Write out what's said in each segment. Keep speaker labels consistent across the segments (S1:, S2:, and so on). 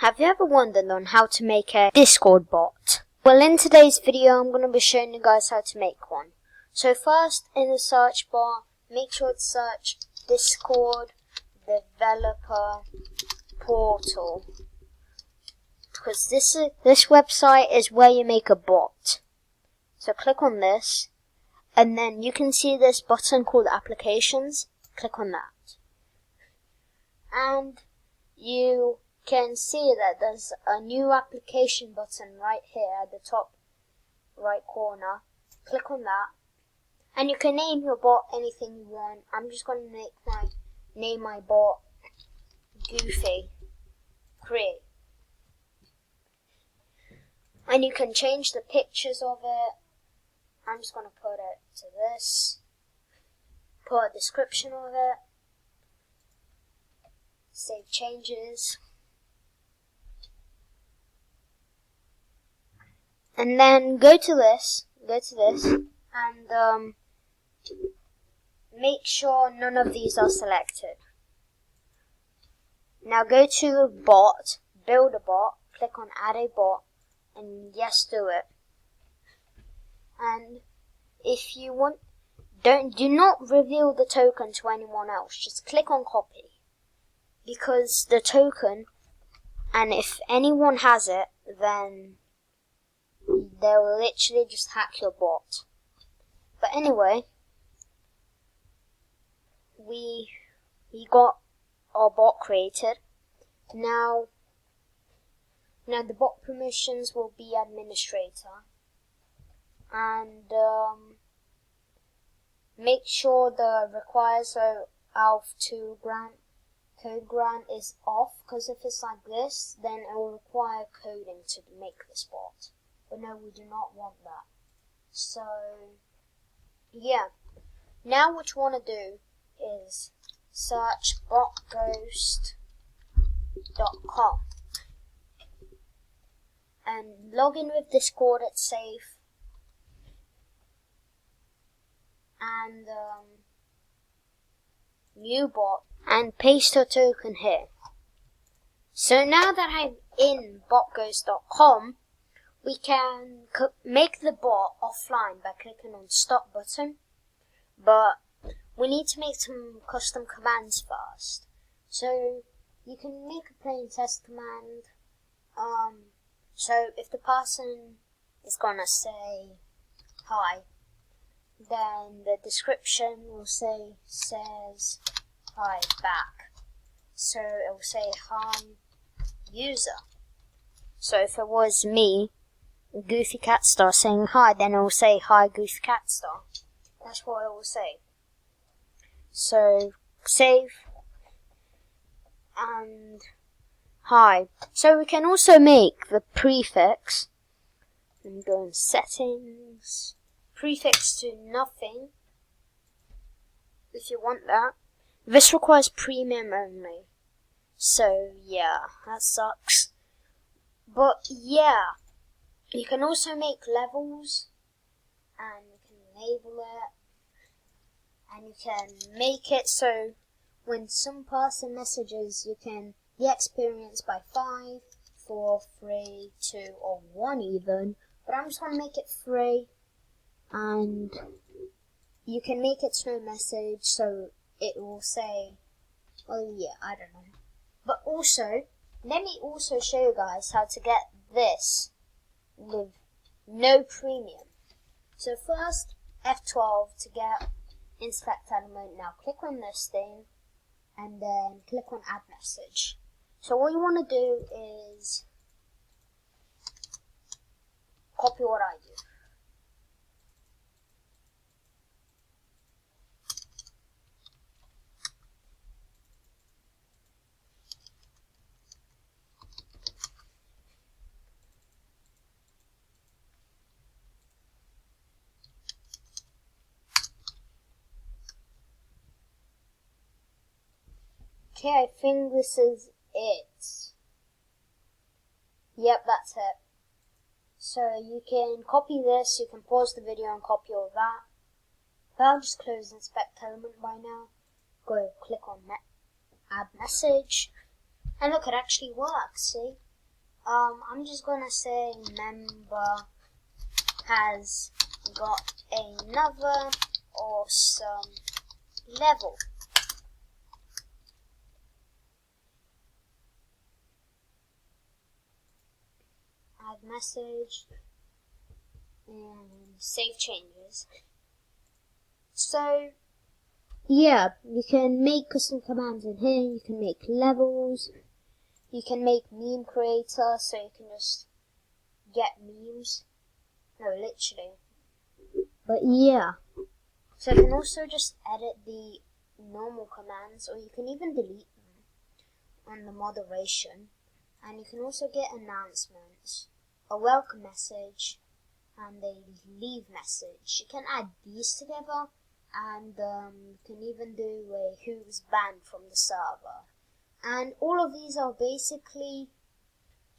S1: Have you ever wondered on how to make a Discord bot? Well, in today's video, I'm going to be showing you guys how to make one. So first, in the search bar, make sure to search Discord Developer Portal. Because this website is where you make a bot. So click on this, and then you can see this button called Applications. Click on that. And you can see that there's a new application button right here at the top right corner. Click on that, and you can name your bot anything you want. I'm just going to name my bot Goofy Create, and you can change the pictures of it. I'm just going to put it to this, put a description of it, save changes. And then go to this, and make sure none of these are selected. Now go to bot, build a bot, click on add a bot, and yes, do it. And if you want, do not reveal the token to anyone else. Just click on copy, because the token, and if anyone has it, then they'll literally just hack your bot. But anyway, we got our bot created. Now the bot permissions will be administrator, and make sure the requires ALF2 code grant is off, because if it's like this, then it will require coding to make this bot. But no, we do not want that. So, yeah. Now what you want to do is search botghost.com and log in with Discord, it's safe. And new bot, and paste your token here. So now that I'm in botghost.com, we can make the bot offline by clicking on stop button, but we need to make some custom commands first. So you can make a plain test command. So if the person is gonna say hi, then the description will says hi back. So it will say hi user. So if it was me, Goofy Catstar, saying hi, then it will say hi Goofy Catstar. That's what it will say. So save and hi. So we can also make the prefix and go in settings, prefix to nothing if you want that. This requires premium only. So yeah, that sucks. But yeah, you can also make levels, and you can enable it, and you can make it so when some person messages, you can get experience by 5, 4, 3, 2, or 1 even. But I'm just going to make it 3, and you can make it to no message, so it will say, well, yeah, I don't know. But also, let me also show you guys how to get this with no premium. So first, F12 to get inspect element. Now click on this thing, and then click on add message. So what you want to do is copy what I do. Okay, I think this is it. Yep, that's it. So you can copy this, you can pause the video and copy all that. But I'll just close inspect element by now. Go click on add message, and look, it actually works, see? I'm just gonna say member has got another awesome level. Add message and save changes. So yeah, you can make custom commands in here, you can make levels, you can make meme creator, so you can just get memes. No, literally. But yeah. So you can also just edit the normal commands, or you can even delete them on the moderation. And you can also get announcements, a welcome message, and a leave message. You can add these together, and you can even do a who's banned from the server. And all of these are basically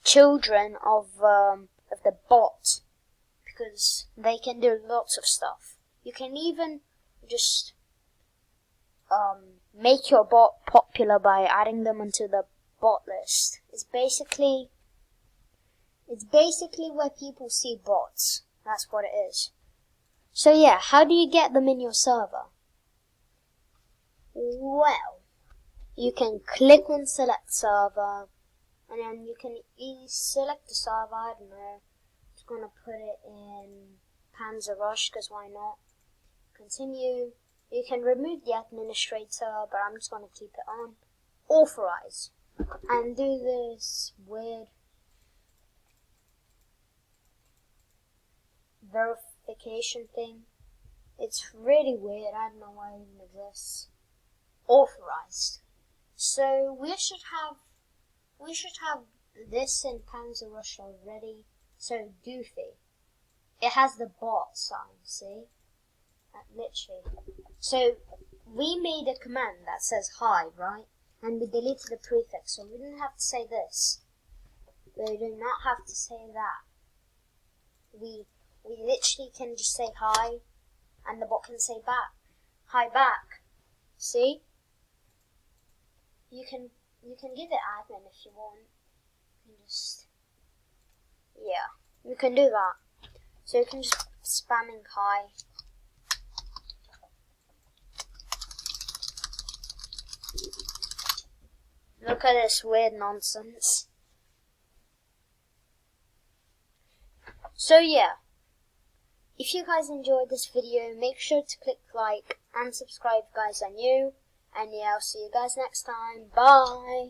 S1: children of the bot, because they can do lots of stuff. You can even just make your bot popular by adding them onto the bot list. It's basically where people see bots. That's what it is. So yeah, how do you get them in your server? Well, you can click on select server, and then you can select the server. I don't know. I'm just gonna put it in Panzer Rush, because why not? Continue. You can remove the administrator, but I'm just gonna keep it on. Authorize, and do this weird verification thing. It's really weird. I don't know why it even exists. Authorized. So we should have this in Panzer Rush already. So Goofy. It has the bot sign, see? Literally. So we made a command that says hi, right? And we deleted the prefix, so we didn't have to say this. We do not have to say that. We literally can just say hi, and the bot can say back, hi back. See? You can give it admin if you want. You can just, yeah, you can do that. So you can just spamming hi. Look at this weird nonsense. So yeah, if you guys enjoyed this video, make sure to click like and subscribe, guys, are new. And yeah, I'll see you guys next time. Bye.